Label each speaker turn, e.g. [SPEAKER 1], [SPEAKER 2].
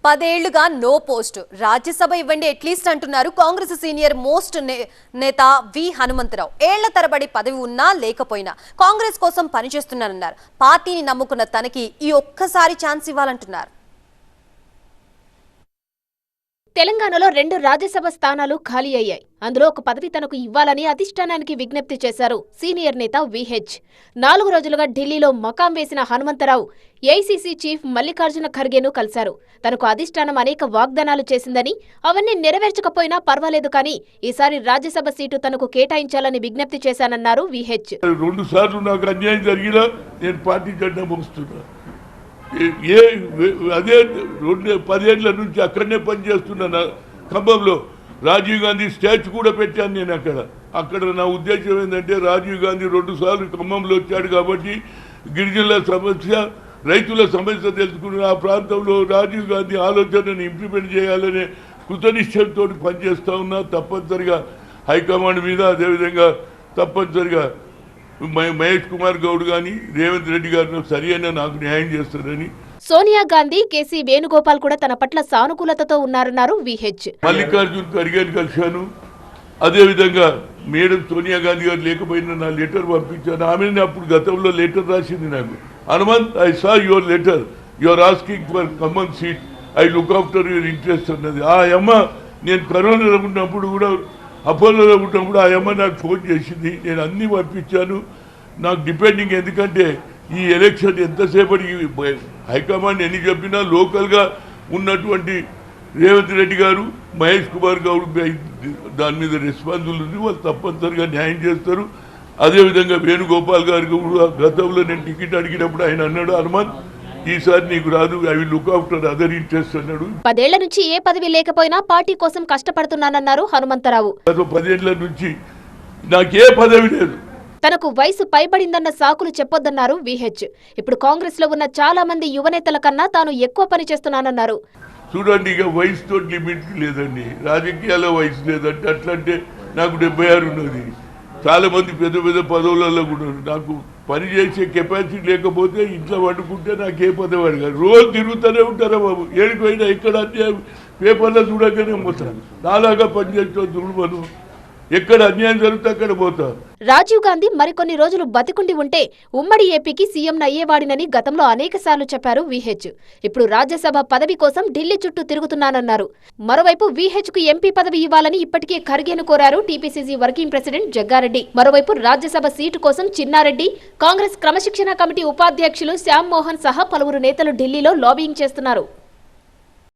[SPEAKER 1] 10 ఏళ్లుగా no post Rajya Sabha ఇవ్వండి at least అంటున్నారు కాంగ్రెస్ సీనియర్ మోస్ట్ నేత వి హనుమంతరావు. ఏళ్ల తరబడి పదవి ఉన్నా లేకపోయినా కాంగ్రెస్ కోసం పనిచేస్తున్నారన్నారు. పార్టీని నమ్ముకున్న తనకి ఈ ఒక్కసారి ఛాన్స్ ఇవ్వాలంటున్నారు.
[SPEAKER 2] తెలంగాణలో 2 రాజ్యసభ స్థానాలు ఖాళీ అయ్యాయి. అందులో ఒక పదవి తనకు ఇవ్వాలని అధిష్టానానికి విజ్ఞప్తి చేశారు సీనియర్ నేత విహెచ్. 4 రోజులుగా ఢిల్లీలో మకాం వేసిన హనుమంతరావు ఏఐసీసీ చీఫ్ మల్లికార్జున ఖర్గేను కలిశారు. తనకు అధిష్టానం అనేక వాగ్దానాలు చేసిందని, అవన్నీ నెరవేర్చకపోయినా పర్వాలేదు కానీ ఈసారి రాజ్యసభ సీటు తనకు కేటాయించాలని విజ్ఞప్తి చేశానన్నారు విహెచ్.
[SPEAKER 3] 2 సార్లు నాకు అన్యాయం జరిగినా నేను పార్టీ జెండా మోస్తున్నా. అదే 10 ఏళ్ల నుంచి అక్కడనే పనిచేస్తున్నా. ఖమ్మంలో రాజీవ్ గాంధీ స్టాచ్యూ కూడా పెట్టాను నేను అక్కడ నా ఉద్దేశం ఏంటంటే రాజీవ్ గాంధీ 2 సార్లు ఖమ్మంలో వచ్చాడు కాబట్టి గిరిజనుల సమస్య, రైతుల సమస్య తెలుసుకుని ఆ ప్రాంతంలో రాజీవ్ గాంధీ ఆలోచనను ఇంప్లిమెంట్ చేయాలనే కృతనిశ్చయంతో పనిచేస్తూ ఉన్నా. తప్పనిసరిగా హైకమాండ్ మీద, అదేవిధంగా తప్పనిసరిగా మహేష్ కుమార్ గౌడ్ గాని రేవంత్ రెడ్డి గారిని సరి అయినా నాకు న్యాయం చేస్తారని.
[SPEAKER 2] సోనియా గాంధీ, కేసీ వేణుగోపాల్ కూడా తన పట్ల సానుకూలతతో ఉన్నారన్నారు విహెచ్.
[SPEAKER 3] మల్లికార్జున్ ఖర్గేని కలిశాను. అదేవిధంగా మేడం సోనియా గాంధీ గారు లేకపోయినా నా లెటర్ పంపించాను. ఆమెను అప్పుడు గతంలో లెటర్ రాసింది నాకు. Hanumanth, I saw your letter, your asking for Khammam seat, I look after your interest అన్నది. ఆ అమ్మ నేను కరోనాలో ఉన్నప్పుడు కూడా, అపోలోలో ఉన్నప్పుడు ఆ అమ్మ నాకు ఫోన్ చేసింది. నేను అన్నీ పంపించాను. నాకు డిపెండింగ్, ఎందుకంటే ఈ ఎలక్షన్ ఎంతసేపటికి హైకమాండ్ ఎన్ని చెప్పినా లోకల్గా ఉన్నటువంటి రేవంత్ రెడ్డి గారు, మహేష్ కుమార్ గౌడ్ దాని మీద రెస్పాన్సిబుల్ ఉంది. వాళ్ళు తప్పనిసరిగా న్యాయం చేస్తారు. అదేవిధంగా వేణుగోపాల్ గారు కూడా గతంలో నేను టికెట్ అడిగినప్పుడు ఆయన అన్నాడు, హనుమంత్ ఈసారి నీకు రాదు, I will look after other interest అన్నాడు.
[SPEAKER 2] 10 ఏళ్ల నుంచి ఏ పదవి లేకపోయినా పార్టీ కోసం కష్టపడుతున్నానన్నారు హనుమంతరావు.
[SPEAKER 3] 10 ఏళ్ల నుంచి నాకే పదవి లేదు.
[SPEAKER 2] తనకు వయసు పైబడిందన్న సాకులు చెప్పొద్దన్నారు విహెచ్. ఇప్పుడు కాంగ్రెస్ లో ఉన్న చాలా మంది యువనేతల కన్నా తాను ఎక్కువ పని చేస్తున్నానన్నారు.
[SPEAKER 3] చూడండి, ఇక వయసుతో లిమిట్ లేదండి. రాజకీయాల్లో వయసు లేదంటే అట్లంటే నాకు 76 ఉన్నది. చాలా మంది పెద్ద పెద్ద పదవులలో కూడా నాకు పని చేసే కెపాసిటీ లేకపోతే ఇంట్లో వండుకుంటే నాకే పదవి అడిగారు. రోజు తిరుగుతూనే ఉంటారా బాబు, ఏడిపోయినా ఎక్కడ అన్యాయం పేపర్లో చూడగానే పోతాను. నాలాగా పనిచేస్తూ దుర్మను ఎక్కడ అన్యాయం జరిగితే అక్కడ పోతా.
[SPEAKER 2] రాజీవ్ గాంధీ మరికొన్ని రోజులు బతికుండి ఉంటే ఉమ్మడి ఏపీకి సీఎం అయ్యేవాడినని గతంలో అనేకసార్లు చెప్పారు విహెచ్. ఇప్పుడు రాజ్యసభ పదవి కోసం ఢిల్లీ చుట్టూ తిరుగుతున్నానన్నారు. మరోవైపు విహెచ్ కు ఎంపీ పదవి ఇవ్వాలని ఇప్పటికే ఖర్గేను కోరారు టీపీసీసీ వర్కింగ్ ప్రెసిడెంట్ జగ్గారెడ్డి. మరోవైపు రాజ్యసభ సీటు కోసం చిన్నారెడ్డి, కాంగ్రెస్ క్రమశిక్షణ కమిటీ ఉపాధ్యక్షులు శ్యామ్ మోహన్ సహా పలువురు నేతలు ఢిల్లీలో లాబియింగ్ చేస్తున్నారు.